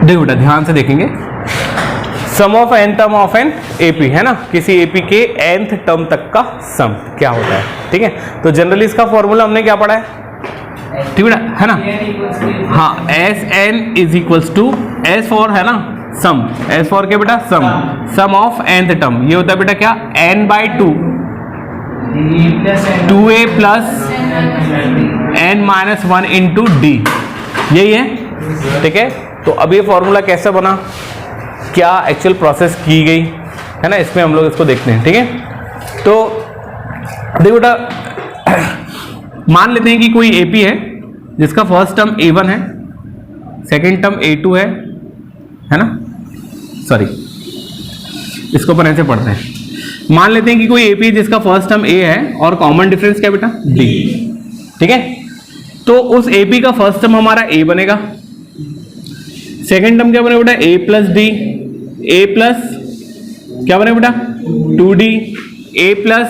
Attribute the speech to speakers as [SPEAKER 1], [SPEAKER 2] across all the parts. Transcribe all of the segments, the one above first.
[SPEAKER 1] देखो बेटा ध्यान से देखेंगे, sum of n term of an AP है ना, किसी एपी के nth टर्म तक का सम क्या होता है, ठीक है। तो जनरली इसका फॉर्मूला हमने क्या पढ़ा है, ठीक है ना, हाँ, S N is equals to S for है ना सम, एस फॉर के बेटा सम ऑफ nth टर्म, ये होता है बेटा क्या n by 2 2a plus n minus 1 into D, यही है, ठीक है। तो अब ये फॉर्मूला कैसे बना, क्या एक्चुअल प्रोसेस की गई है ना, इसमें हम लोग इसको देखते हैं, ठीक है। तो देखो बेटा मान लेते हैं कि कोई एपी है जिसका फर्स्ट टर्म a1 है, सेकंड टर्म a2 है ना, सॉरी इसको अपन ऐसे पढ़ते हैं, मान लेते हैं कि कोई एपी जिसका फर्स्ट टर्म a है और कॉमन डिफरेंस क्या बेटा d, ठीक है। तो उस एपी का फर्स्ट टर्म हमारा a बनेगा, सेकंड टर्म क्या बनेगा बेटा a plus D, a plus क्या बनेगा बेटा 2d, a plus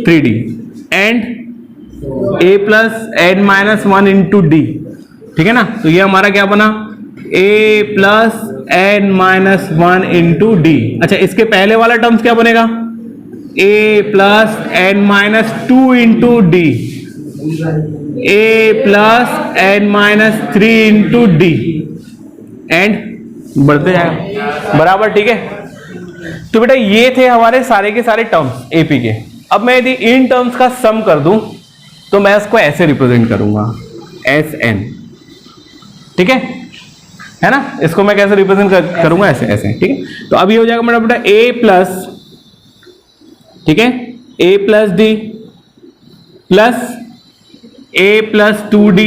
[SPEAKER 1] 3d and a plus n minus 1 into D, ठीक है ना। तो ये हमारा क्या बना a plus n minus 1 into D. अच्छा, इसके पहले वाला टर्म्स क्या बनेगा a plus n minus 2 into D, a plus n minus 3 into d and बढ़ते जाएगा बराबर, ठीक है। तो बेटा ये थे हमारे सारे के सारे टर्म्स एपी के। अब मैं यदि इन टर्म्स का सम कर दूं तो मैं इसको ऐसे रिप्रेजेंट करूंगा एस एन, ठीक है ना, इसको मैं कैसे रिप्रेजेंट करूंगा ऐसे ऐसे, ठीक है। तो अभी हो जाएगा मेरा बेटा a प्लस, ठीक है, a plus D plus a plus 2d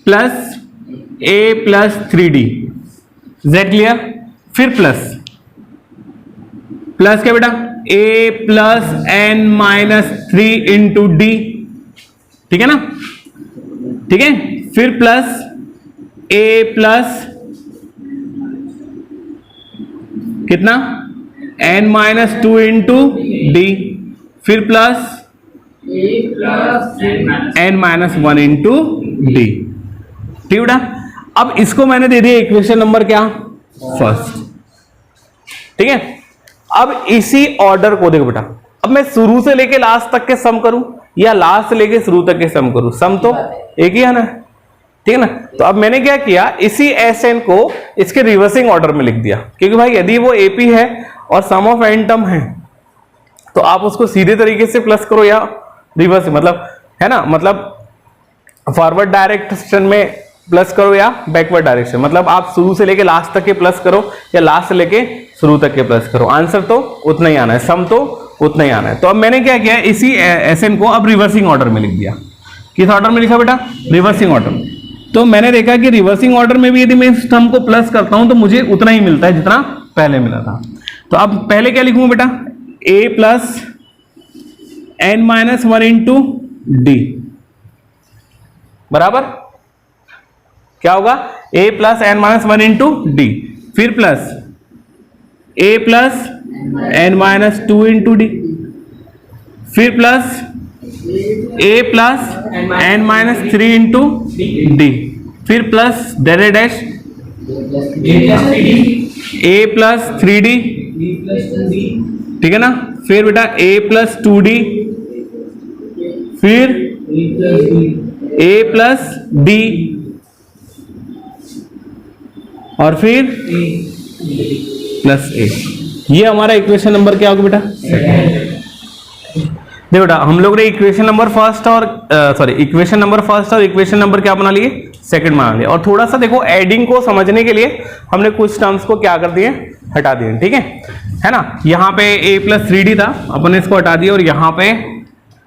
[SPEAKER 1] plus a plus 3d, z clear, फिर प्लस क्या बेटा a plus n minus 3 into D, ठीक है ना, ठीक है, फिर प्लस a प्लस कितना n माइनस 2 इंटू डी, फिर plus n minus 1 into D, ठीक बेटा। अब इसको मैंने दे दिया इक्वेशन नंबर क्या फर्स्ट, ठीक है। अब इसी ऑर्डर को देखो बेटा, अब मैं शुरू से लेके लास्ट तक के सम करूं या लास्ट से लेके शुरू तक के सम करूं, सम तो एक ही है ना, ठीक है ना। तो अब मैंने क्या किया, इसी एस एन को इसके रिवर्सिंग ऑर्डर में लिख दिया, क्योंकि भाई यदि वो एपी है और सम ऑफ एन टर्म है तो आप उसको सीधे तरीके से प्लस करो या रिवर्स, मतलब है ना, मतलब फॉरवर्ड डायरेक्शन में प्लस करो या बैकवर्ड डायरेक्शन, मतलब आप शुरू से लेके लास्ट तक के प्लस करो या लास्ट से लेके शुरू तक के प्लस करो, आंसर तो उतना ही आना है, सम तो उतना ही आना है। तो अब मैंने क्या किया, इसी एसएन को अब रिवर्सिंग ऑर्डर में लिख दिया। किस ऑर्डर में लिखा बेटा, रिवर्सिंग ऑर्डर। तो मैंने देखा कि रिवर्सिंग ऑर्डर में भी यदि मैं इस टर्म को प्लस करता हूं तो मुझे उतना ही मिलता है जितना पहले मिला था। तो अब पहले क्या लिखूंगा बेटा, a plus n minus 1 into D बराबर क्या होगा, a plus n minus 1 into d, फिर plus a plus n minus 2 into d, फिर plus a plus n minus 3 into d, फिर plus dash dash a plus 3d, ठीक है ना, फिर बेटा a प्लस 2d, फिर a प्लस d और फिर प्लस a। ये हमारा इक्वेशन नंबर क्या होगा बेटा, देखो बेटा हम लोग ने इक्वेशन नंबर फर्स्ट और इक्वेशन नंबर फर्स्ट और इक्वेशन नंबर क्या बना लिए, सेकंड बना लिए। और थोड़ा सा देखो एडिंग को समझने के लिए हमने कुछ टर्म्स को क्या कर दिए, हटा दिए, ठीक है ना। यहाँ पे a प्लस 3d था, अपन ने इसको हटा दिया, और यहाँ पे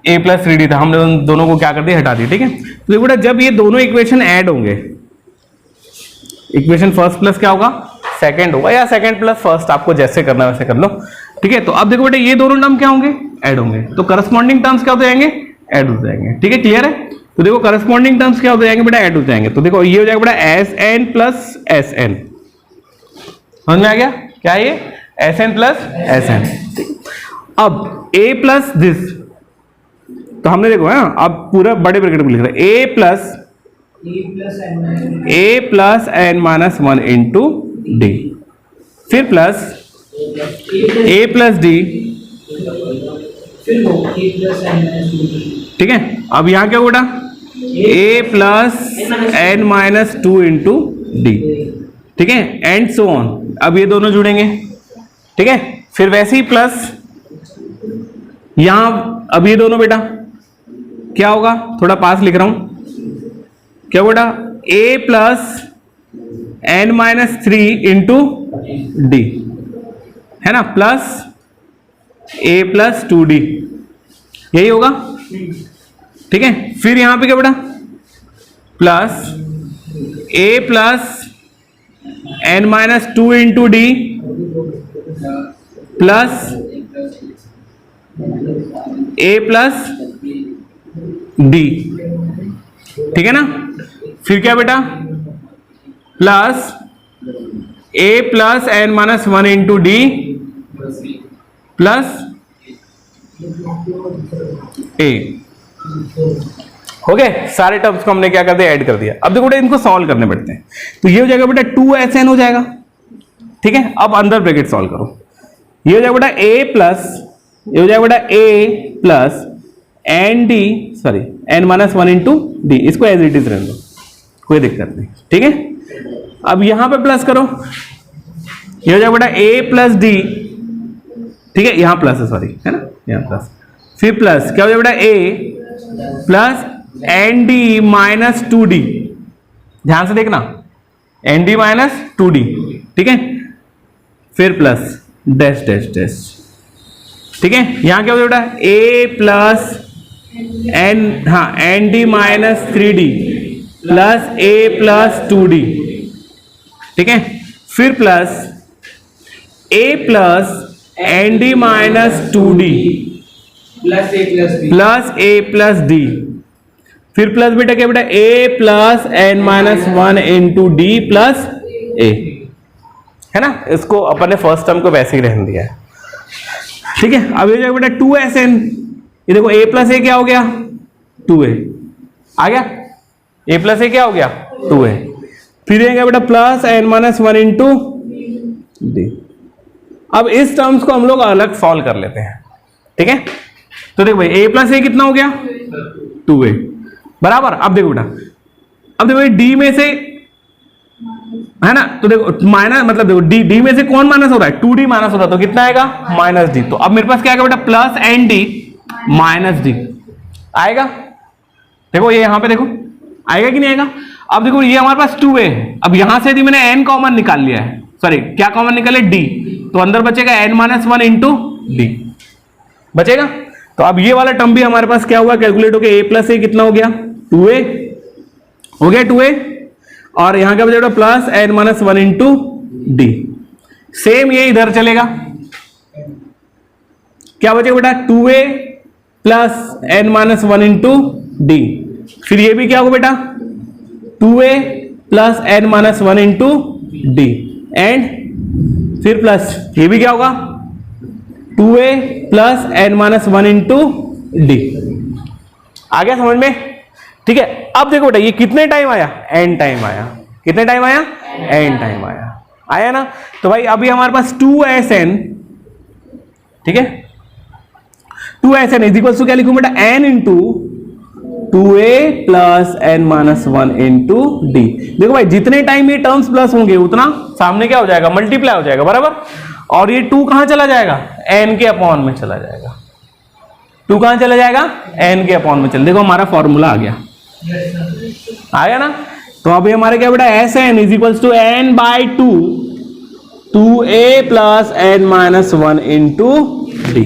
[SPEAKER 1] a प्लस 3d था, हमने उन दोनों को क्या कर दिया, हटा दिया, ठीक है। तो देखो बेटा जब ये दोनों इक्वेशन ऐड होंगे, इक्वेशन फर्स्ट प्लस क्या होगा, सेकंड होगा, या सेकंड प्लस फर्स्ट, आपको जैसे करना है वैसे कर लो, ठीक है। तो अब देखो बेटा ये दोनों टर्म क्या होंगे, ऐड होंगे, तो करस्पॉन्डिंग टर्म्स क्या हो जाएंगे, ऐड हो जाएंगे, ठीक है, क्लियर है। तो देखो करस्पॉन्डिंग टर्म्स क्या हो जाएंगे बेटा, ऐड हो जाएंगे। तो देखो ये हो जाएगा बेटा S N plus S N, समझ में आ गया क्या, ये S N plus S N. अब a प्लस दिस, तो हमने देखो है अब पूरा बड़े ब्रैकेट में लिख रहा है, a plus a plus n minus 1 into d, फिर प्लस a प्लस डी, ठीक है। अब यहां क्या होगा, a plus n minus 2 into D, ठीक है, एंड सो ऑन। अब ये दोनों जुड़ेंगे, ठीक है। फिर वैसे ही प्लस यहां, अब ये दोनों बेटा क्या होगा, थोड़ा पास लिख रहा हूं, क्या बेटा, a plus n minus 3 into D, है ना, प्लस a प्लस 2d, यही होगा, ठीक है। फिर यहां पे क्या बेटा, plus a plus n minus 2 into D plus a plus D, ठीक है ना। फिर क्या बेटा, plus a plus n minus 1 into D plus a, हो गए। सारे टर्म्स को हमने क्या कर दिया, ऐड कर दिया। अब देखो बेटा इनको सॉल्व करने पड़ते हैं, तो ये हो जाएगा बेटा 2sn हो जाएगा, ठीक है। अब अंदर ब्रैकेट सॉल्व करो, ये हो जाएगा बेटा a प्लस, ये हो जाएगा बेटा a plus N D, sorry n minus 1 into D, इसको एज इट इज रहने दो, कोई दिक्कत नहीं, ठीक है। अब यहां पे प्लस करो, ये हो जाएगा बेटा a प्लस डी, ठीक है, यहां प्लस है, सॉरी, है ना, यहां प्लस, फिर प्लस क्या हो जाएगा बेटा a plus N D minus 2d, ध्यान से देखना, एन डी माइनस 2d, ठीक है। फिर प्लस डैश डैश डैश, ठीक है। यहां क्या हो जाएगा बेटा, a प्लस एन, हाँ, N D minus 3d plus a plus 2d, ठीक है। फिर plus a plus N D minus 2d plus a plus d, फिर प्लस बेटा क्या बेटा, a plus n minus 1 into D plus a, है ना। इसको अपन ने फर्स्ट टर्म को वैसे ही रहने दिया है, ठीक है। अब ये जाएगा बेटा 2sn, ये देखो a प्लस a क्या हो गया, 2a आ गया, a प्लस a क्या हो गया, 2a। फिर ये बेटा plus n minus 1 into D. अब इस टर्म्स को हम लोग अलग सॉल्व कर लेते हैं, ठीक है। तो देखो भाई a प्लस a कितना हो गया, 2a बराबर। अब देखो बेटा, अब देखो डी में से, है ना, तो देखो माइनस, मतलब देखो डी में से कौन माइनस हो रहा है, 2d माइनस हो रहा है, तो कितना आएगा, माइनस डी। तो अब मेरे पास क्या आएगा बेटा, plus N D minus D आएगा, देखो ये यहां पे देखो आएगा कि नहीं आएगा। अब देखो ये हमारे पास 2a है, अब यहां से यदि मैंने n कॉमन निकाल लिया है, सॉरी क्या कॉमन निकाले, d, तो अंदर बचेगा n माइनस 1 इंटू डी बचेगा। तो अब ये वाला टर्म भी हमारे पास क्या हुआ, कैलकुलेट हो गया, a प्लस a कितना हो गया, 2a हो गया, 2a, और यहां क्या बचेगा plus n minus 1 into d. Same ये इधर चलेगा, क्या बचेगा बेटा, 2a plus n minus 1 into d. फिर ये भी क्या होगा बेटा, 2a plus n minus 1 into d, and फिर प्लस ये भी क्या होगा, 2a plus n minus 1 into d. आ गया समझ में, ठीक है। अब देखो बेटा ये कितने टाइम आया, n टाइम आया, कितने टाइम आया, n टाइम आया, आया ना। तो भाई अभी हमारे पास 2sn, ठीक है, 2sn इज इक्वल टू क्या लिखूं बेटा, n into 2a plus n minus 1 into D. देखो भाई जितने टाइम ये टर्म्स प्लस होंगे उतना सामने क्या हो जाएगा, मल्टीप्लाई हो जाएगा, बराबर। और ये 2 कहां चला जाएगा, n के अपॉन में चला जाएगा, 2 कहां चला जाएगा, n के अपॉन में चल। देखो हमारा फॉर्मूला आ गया, आ गया ना। तो अभी हमारे क्या बेटा, Sn is equal to n by 2 2a plus n minus 1 into D,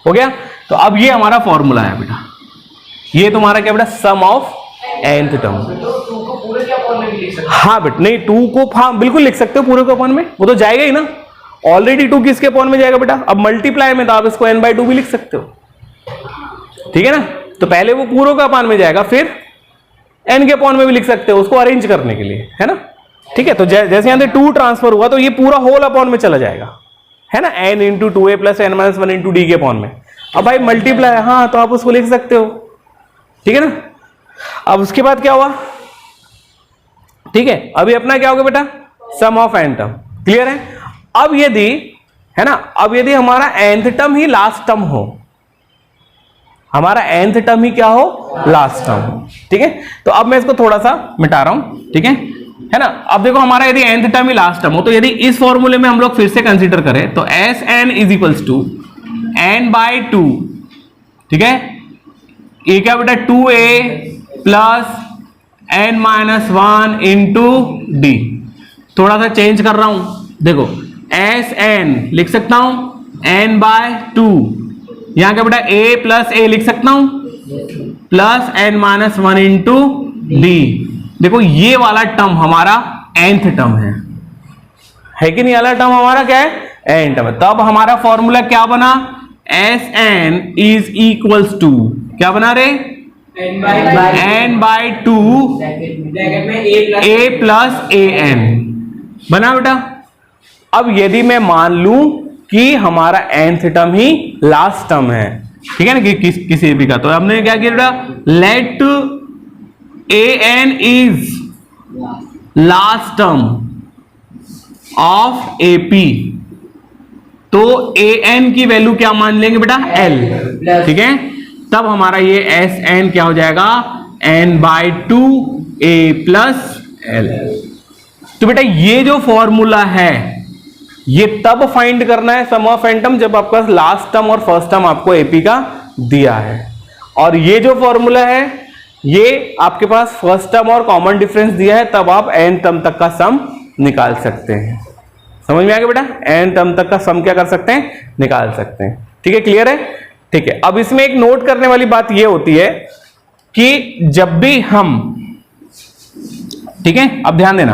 [SPEAKER 1] हो गया। तो अब ये हमारा फॉर्मूला है बेटा, ये तुम्हारा क्या बेटा, सम ऑफ nth टर्म। हाँ बेटा, नहीं 2 को हाँ बिल्कुल लिख सकते हो पूरे के अपॉन में, वो तो जाएगा ही ना, ऑलरेडी 2 किसके अपॉन में जाएगा बेटा, अब मल्टीप्लाई में तो आप इसको n बाई 2 भी लिख सकते हो, ठीक है ना। तो पहले वो पूरे के अपॉन में जाएगा, फिर n के अपॉन में भी लिख सकते हो, उसको अरेंज करने के लिए, है ना, ठीक है। तो जैसे यहां से 2 ट्रांसफर हुआ तो ये पूरा होल अपॉन में चला जाएगा, है ना, n into 2a plus n minus 1 into D के अपॉन में। अब भाई मल्टीप्लाई, हाँ तो आप उसको लिख सकते हो, ठीक है ना। अब उसके बाद क्या हुआ, ठीक है, अभी अपना क्या होगा बेटा, सम ऑफ n टर्म, क्लियर है। अब यदि, है ना, अब यदि हमारा nth टर्म ही लास्ट टर्म हो, हमारा nth टर्म ही क्या हो, लास्ट टर्म हो, ठीक है। तो अब मैं इसको थोड़ा सा मिटा रहा हूं, ठीक है ना। अब देखो हमारा यदि nth टर्म ही लास्ट टर्म हो, तो यदि इस फॉर्मूले में हम लोग फिर से कंसीडर करें तो Sn is equals to n/2, ठीक है, ये क्या बेटा 2a plus n-1 into D. थोड़ा सा चेंज कर रहा हूं, देखो Sn लिख सकता हूं n/2, यहां क्या बेटा a प्लस a लिख सकता हूं प्लस n-1 इंटू डी। देखो ये वाला टर्म हमारा nth टर्म है कि नहीं, वाला टर्म हमारा क्या है, n टर्म है। तब हमारा फॉर्मूला क्या बना, Sn इज इक्वल्स टू, क्या बना रे, n/2 a प्लस an बना बेटा। अब यदि मैं मान लूं कि हमारा nth टर्म ही लास्ट टर्म है, ठीक है ना, किसी भी का, तो हमने क्या किया बेटा, let an is last term of AP, तो an की वैल्यू क्या मान लेंगे बेटा, l, ठीक है। तब हमारा ये Sn क्या हो जाएगा, n/2 a प्लस l। तो बेटा ये जो फॉर्मूला है ये तब फाइंड करना है सम ऑफ n टर्म जब आपका लास्ट टर्म और फर्स्ट टर्म आपको AP का दिया है, और ये जो फॉर्मूला है ये आपके पास फर्स्ट टर्म और कॉमन डिफरेंस दिया है, तब आप n टर्म तक का सम निकाल सकते हैं। समझ में आ गया बेटा, n टर्म तक का सम क्या कर सकते हैं, निकाल सकते हैं, ठीक है, क्लियर है, ठीक है। अब इसमें एक नोट करने वाली बात ये होती है कि जब भी हम, ठीक है, अब ध्यान देना,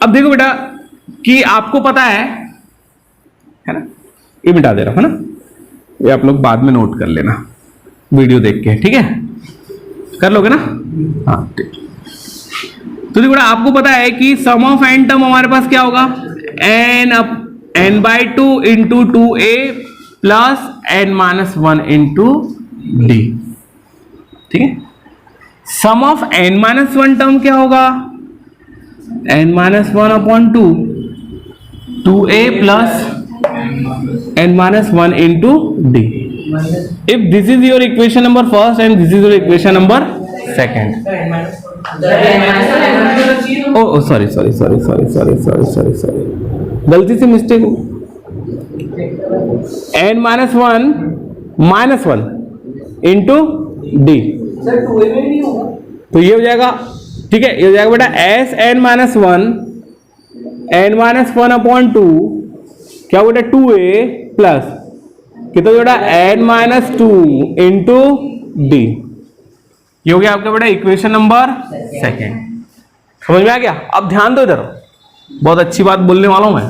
[SPEAKER 1] अब देखो बेटा कि आपको पता है ना, ये मिटा दे रहा हूं, है ना, ये आप लोग बाद में नोट कर लेना वीडियो देख के, ठीक है, कर लोगे ना, हाँ ठीक। तो देखो बेटा आपको पता है कि सम ऑफ n टर्म हमारे पास क्या होगा, n/2 into 2a plus n-1 into D, ठीक है। सम ऑफ n-1 टर्म क्या होगा, n-1 upon 2a plus n-1 into D. If this is your equation number first and this is your equation number second. Oh sorry, गलती से mistake हो, n-1 into D, तो ये हो जाएगा, ठीक है, ये हो जाएगा बेटा Sn-1 n-1 अपॉन 2 क्या हो बेटा 2a प्लस कितना बेटा n-2 इंटू डी। ये हो गया आपका बेटा इक्वेशन नंबर सेकेंड। समझ में आ गया। अब ध्यान दो इधर, बहुत अच्छी बात बोलने वाला हूं मैं,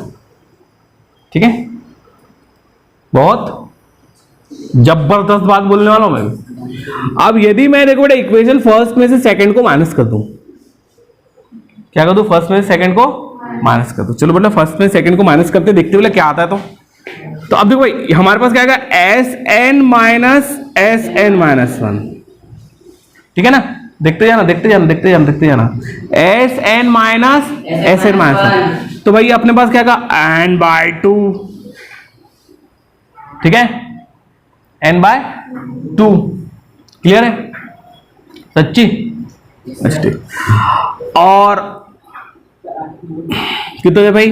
[SPEAKER 1] ठीक है, बहुत जबरदस्त बात बोलने वाला हूं मैं। अब यदि मैं देखो बेटा इक्वेशन फर्स्ट में से सेकंड को माइनस कर दूं, क्या कर दूं, फर्स्ट में से सेकंड को माइनस कर दूं। चलो बेटा फर्स्ट में सेकंड को माइनस करते देखते बोले क्या आता है। तो अब देखो भाई हमारे पास क्या आएगा, Sn माइनस Sn-1, ठीक है ना, देखते जाना Sn माइनस Sn-1। तो भाई अपने पास क्या आएगा n/2, ठीक है, n/2, क्लियर है, सच्ची, अच्छा ठीक। और कितना है भाई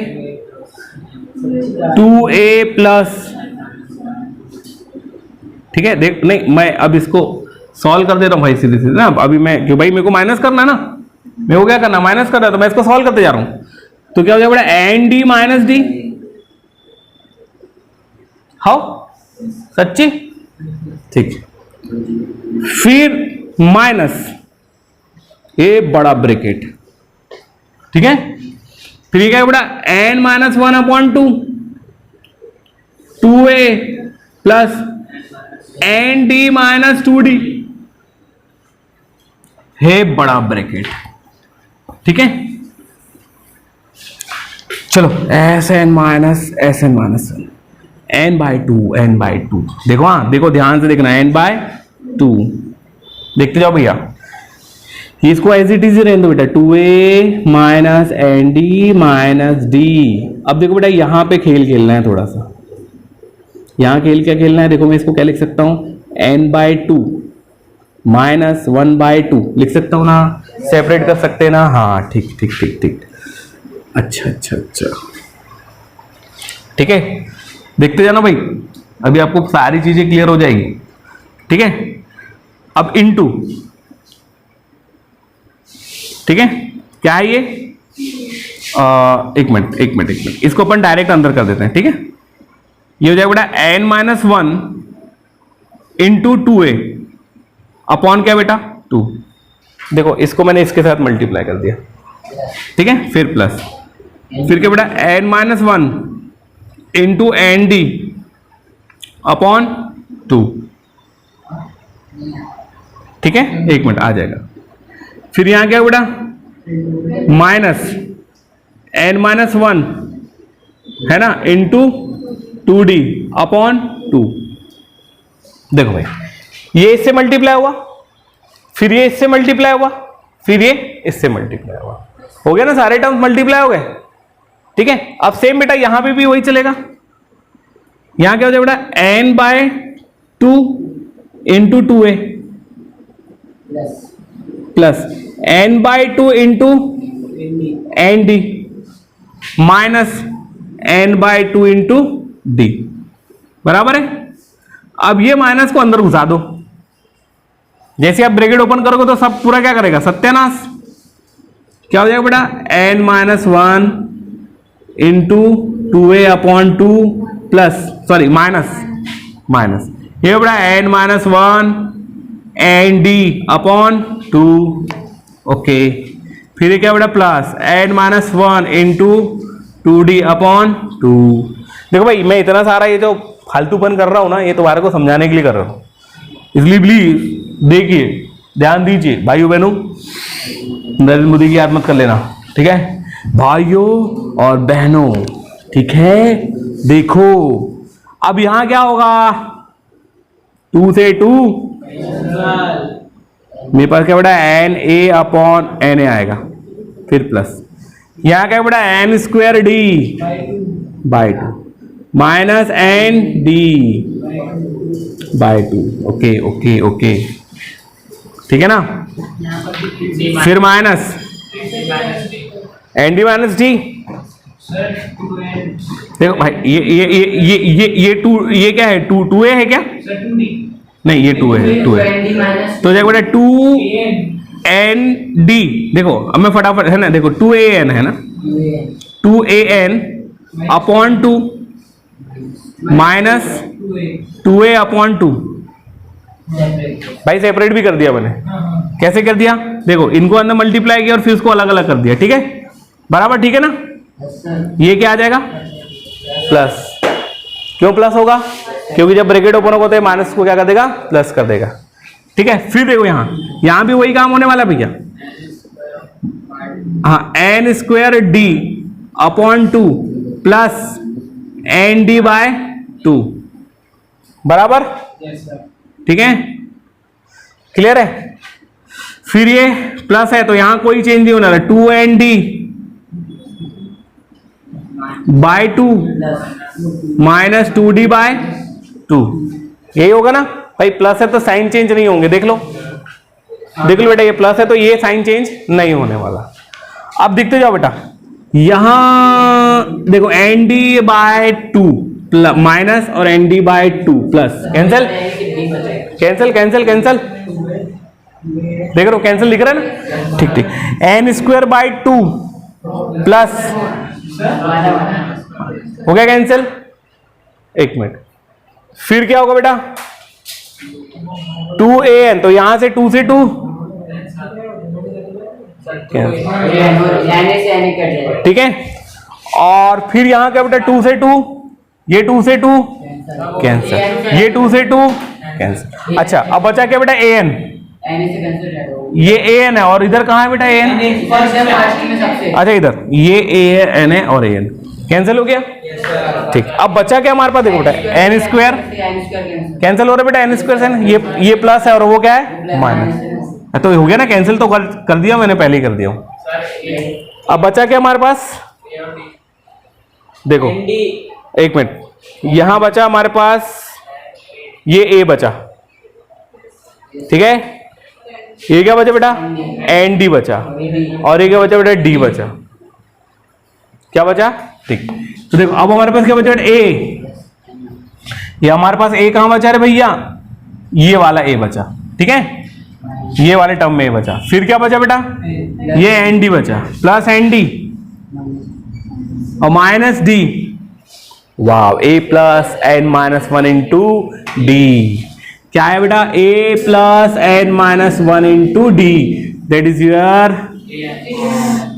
[SPEAKER 1] 2a प्लस, ठीक है, देख नहीं मैं अब इसको सॉल्व कर दे रहा हूं भाई सीधे सीधे ना। अभी मैं क्यों भाई, मेरे को माइनस करना है ना, मेरे को क्या करना, माइनस करना है, तो मैं इसको सॉल्व करते जा रहा हूं। तो क्या हो जाएगा बेटा n d minus D, how, सच्ची, ठीक, फिर माइनस ये बड़ा ब्रैकेट, ठीक है, फिर ये क्या है बेटा n-1 upon 2 2a plus n d minus 2d है बड़ा ब्रैकेट, ठीक है। चलो Sn माइनस Sn-1 n/2 देखो, हाँ देखो ध्यान से देखना n/2 देखते जाओ भैया, इसको एज इट इज रहने दो बेटा, 2a minus N D minus D. अब देखो बेटा यहाँ पे खेलना है थोड़ा सा, यहाँ क्या खेलना है, देखो मैं इसको क्या लिख सकता हूँ, n/2 माइनस 1/2 लिख सकता हूँ ना, सेपरेट कर सकते हैं ना, हाँ ठीक ठीक ठीक ठीक, अच्छा अच्छा अच्छा, ठीक है। देखते जाना भाई, अभी आपको सारी चीजें क्लियर हो जाएगी, ठीक है। अब इनटू, ठीक है, क्या है ये, एक मिनट इसको अपन डायरेक्ट अंदर कर देते हैं, ठीक है। ये हो जाएगा बेटा n-1 इंटू 2a अपॉन क्या बेटा 2। देखो इसको मैंने इसके साथ मल्टीप्लाई कर दिया, ठीक है, फिर प्लस, फिर क्या बेटा n-1 into N D upon 2, ठीक है। एक मिनट आ जाएगा, फिर यहां क्या बेटा माइनस n-1 है ना इंटू 2d अपॉन 2। देखो भाई ये इससे मल्टीप्लाई हुआ, फिर ये इससे मल्टीप्लाई हुआ, फिर ये इससे मल्टीप्लाई हुआ, हो गया ना, सारे टर्म्स मल्टीप्लाई हो गए, ठीक है। अब सेम बेटा यहां पे भी वही चलेगा, यहां क्या हो जाएगा बेटा n/2 into 2a plus n/2 into N D minus n/2 into D, बराबर है। अब ये माइनस को अंदर घुसा दो, जैसे आप ब्रैकेट ओपन करोगे तो सब पूरा क्या करेगा, सत्यानाश। क्या हो जाएगा बेटा n-1 into 2a upon 2 plus, sorry minus ये बेटा n-1 N D upon 2, okay. फिर ये क्या बेटा plus n-1 into 2d upon 2। देखो भाई मैं इतना सारा ये जो फालतूपन कर रहा हूं ना, ये तुम्हारे को समझाने के लिए कर रहा हूं, इसलिए प्लीज देखिए, ध्यान दीजिए भाइयों बहनों, नरेंद्र मोदी की याद मत कर लेना, ठीक है भाइयों और बहनों, ठीक है। देखो अब यहां क्या होगा, 2 से 2 मेरे पास क्या बेटा NA अपॉन NA आएगा, फिर प्लस यहां क्या बेटा n² d/2 minus ND/2, okay okay okay, ठीक है ना। फिर माइनस ND माइनस D, देखो भाई ये 2, ये क्या है 2a है क्या, नहीं ये 2a है, 2a तो जाएगा बेटा 2ND। देखो अब मैं फटाफट है ना, देखो 2an है ना, 2an upon 2 minus 2a upon 2, भाई सेपरेट भी कर दिया मैंने, कैसे कर दिया, देखो इनको अंदर मल्टीप्लाई किया और फिर उसको अलग अलग कर दिया, ठीक है, बराबर, ठीक है ना। ये क्या आ जाएगा प्लस, क्यों प्लस होगा, क्योंकि जब ब्रैकेट ओपन होगा तो माइनस को क्या कर देगा, प्लस कर देगा, ठीक है। फिर देखो यहां भी वही काम होने वाला भैया, हाँ n² d upon 2 plus ND/2, बराबर, ठीक है, क्लियर है। फिर ये प्लस है तो यहां कोई चेंज नहीं होने वाला, 2ND/2 माइनस 2D/2, यही होगा ना भाई, प्लस है तो साइन चेंज नहीं होंगे, देख लो बेटा, ये प्लस है तो ये साइन चेंज नहीं होने वाला। अब देखते जाओ बेटा, यहां देखो ND/2 माइनस और ND/2 plus, cancel cancel cancel cancel, देख रहे हो कैंसिल लिख रहा है ना, ठीक ठीक, n²/2 प्लस हो गया कैंसिल, एक मिनट, फिर क्या होगा बेटा 2an, तो यहां से 2 से 2 ठीक है, और फिर यहां क्या बेटा 2 से 2, ये 2 से 2 कैंसिल, ये 2 से 2 कैंसिल। अच्छा अब बचा क्या बेटा an, ये an है और इधर कहां है बेटा an, अच्छा इधर ये an है और an कैंसिल हो गया, ठीक। अब बचा क्या हमारे पास, देखो बेटा n² कैंसिल हो रहा है बेटा, n² से ये प्लस है और वो क्या है माइनस, तो हो गया ना कैंसिल, तो कर दिया मैंने, पहले ही कर दिया हूं। अब बचा क्या हमारे पास, देखो एक मिनट, यहां बचा हमारे पास ये ए बचा, ठीक है, ये क्या बचा बेटा, एन डी बचा, और ये क्या बचा बेटा, डी बचा, क्या बचा, ठीक। तो देखो अब हमारे पास क्या बचा बेटा, ए, ये हमारे पास ए कहां बचा रे भैया, ये वाला ए बचा, ठीक है, ये वाले टर्म में ए बचा। फिर क्या बचा बेटा, ये एन डी बचा, प्लस एन डी और minus d, wow, a plus n minus one into d, क्या है बेटा, a plus n minus one into d, that is your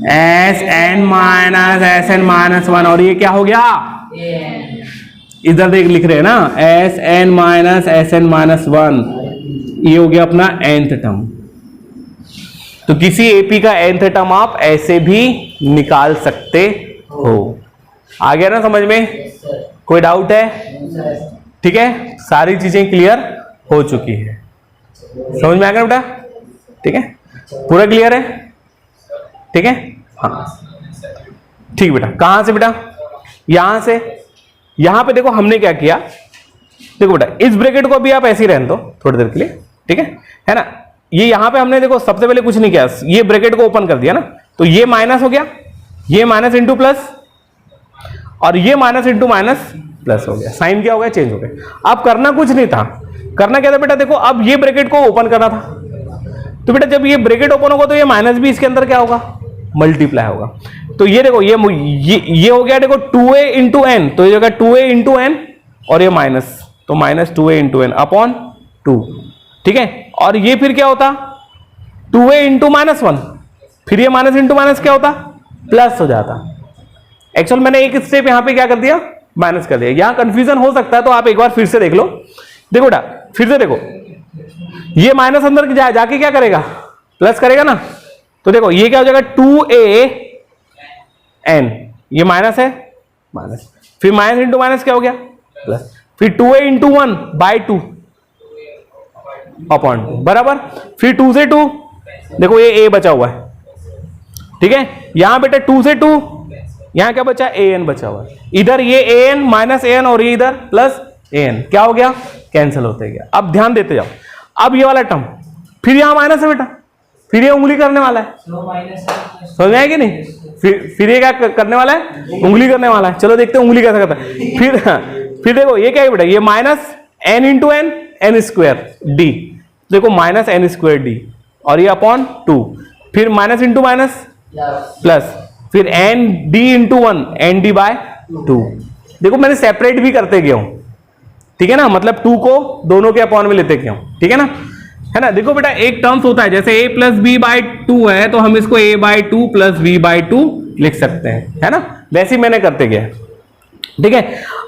[SPEAKER 1] S n minus one, और ये क्या हो गया, इधर देख लिख रहे हैं ना, एस एन माइनस वन, ये हो गया अपना nth टर्म। तो किसी एपी का nth टर्म आप ऐसे भी निकाल सकते हो। आ गया ना समझ में, कोई डाउट है, ठीक है, सारी चीजें क्लियर हो चुकी है, समझ में आ गया बेटा, ठीक है, पूरा क्लियर है, ठीक है, हाँ ठीक बेटा। कहां से बेटा, यहां से, यहां पे देखो हमने क्या किया, देखो बेटा इस ब्रैकेट को भी आप ऐसे ही रहने दो थोड़ी देर के लिए, ठीक है ना, ये यहां पे हमने देखो सबसे पहले कुछ नहीं किया, ये ब्रैकेट को ओपन कर दिया ना, तो ये माइनस हो गया, ये माइनस इंटू प्लस, और ये माइनस इंटू माइनस प्लस हो गया, साइन क्या हो गया, चेंज हो गया। अब करना कुछ नहीं था, करना क्या था बेटा, देखो अब ये ब्रैकेट को ओपन करना था, तो बेटा जब ये ब्रैकेट ओपन होगा तो ये माइनस भी इसके अंदर क्या होगा, मल्टीप्लाई होगा। तो ये देखो ये हो गया देखो 2a इंटू एन, तो ये होगा 2a इंटू एन, और ये माइनस, तो minus 2a into N upon 2, ठीक है, और ये फिर क्या होता, 2a इंटू माइनस वन, फिर ये माइनस इंटू माइनस क्या होता, प्लस हो जाता। एक्चुअल मैंने एक स्टेप यहां पे क्या कर दिया, माइनस कर दिया, यहां कंफ्यूजन हो सकता है, तो आप एक बार फिर से देख लो, देखो बेटा फिर से देखो, ये माइनस अंदर जाके क्या करेगा, प्लस करेगा ना, तो देखो ये क्या हो जाएगा, 2a n, ये माइनस है, माइनस, फिर माइनस इंटू माइनस क्या हो गया, प्लस, फिर 2a into one by 2 upon 2 बराबर, फिर 2 से 2, देखो ये a बचा हुआ है, ठीक है, यहां बेटा 2 से 2, यहां क्या बचा, an बचा हुआ है, इधर ये an माइनस an, और ये इधर प्लस an, क्या हो गया, कैंसिल होते गया। अब ध्यान देते जाओ, अब ये वाला टर्म, फिर यहां माइनस है बेटा, फिर ये उंगली करने वाला है, समझ में आएगी नहीं, फिर ये क्या करने वाला है, उंगली करने वाला है। चलो देखते हैं उंगली कैसे करता है। फिर देखो ये क्या है बेटा, ये minus N into N, N square D, देखो माइनस एन स्क्वायर डी, और ये अपॉन 2, फिर माइनस इंटू माइनस प्लस, फिर N D into one, N D by 2, देखो मैंने सेपरेट भी करते गया हूं, ठीक है ना, मतलब 2 को दोनों के अपॉन में लेते गया हूं, ठीक है ना, है ना। देखो बेटा एक टर्म्स होता है, जैसे a प्लस बी बाई 2 है, तो हम इसको a by 2 plus b by 2 लिख सकते हैं, है ना, वैसे ही मैंने करते गया, ठीक है।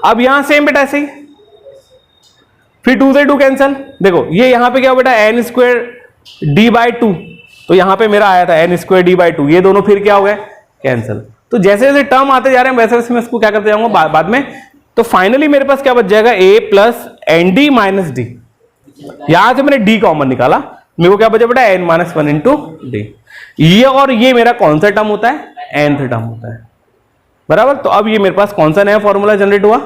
[SPEAKER 1] अब यहां सेम बेटा ऐसे ही, फिर 2 से 2 कैंसिल, देखो ये यहां पे क्या हो बेटा, एन स्क्वायर डी बाई 2, तो यहां पे मेरा आया था एन स्क्वायर डी बाई 2, ये दोनों फिर क्या हो गए, कैंसिल। तो जैसे जैसे टर्म आते जा रहे हैं वैसे वैसे मैं इसको क्या करते जाऊंगा बाद में, तो फाइनली मेरे पास क्या बच जाएगा, a plus N D minus D, यहां से मैंने d कॉमन निकाला, मेरे को क्या बचा बेटा, n minus one into D, ये और ये मेरा कौन सा टर्म होता है, nth टर्म होता है, बराबर। तो अब ये मेरे पास कौन सा नया फॉर्मूला जनरेट हुआ,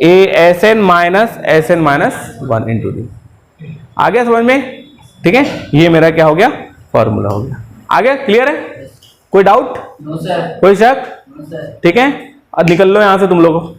[SPEAKER 1] a S n minus one into d, आ गया समझ में, ठीक है, ये मेरा क्या हो गया, फॉर्मूला हो गया, आ गया, क्लियर है, कोई डाउट, कोई शक, ठीक है, अब निकल लो यहां से तुम लोगों को।